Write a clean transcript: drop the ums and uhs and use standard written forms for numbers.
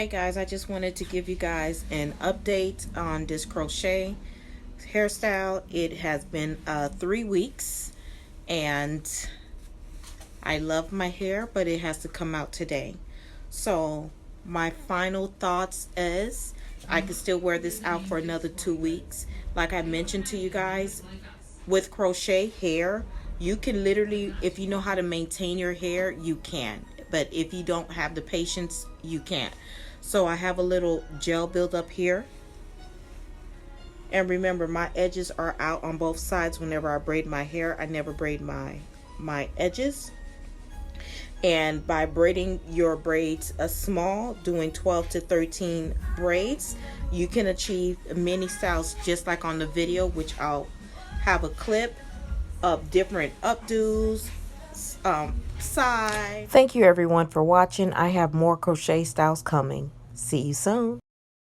Hey guys, I just wanted to give you guys an update on this crochet hairstyle. It has been 3 weeks and I love my hair, but it has to come out today. So my final thoughts is I can still wear this out for another 2 weeks. Like I mentioned to you guys, with crochet hair, you can literally, if you know how to maintain your hair, you can. But if you don't have the patience, you can't. So I have a little gel buildup here. And remember, my edges are out on both sides whenever I braid my hair. I never braid my edges. And by braiding your braids small, doing 12 to 13 braids, you can achieve many styles just like on the video, which I'll have a clip of different updos, side. Thank you everyone for watching. I have more crochet styles coming. See you soon.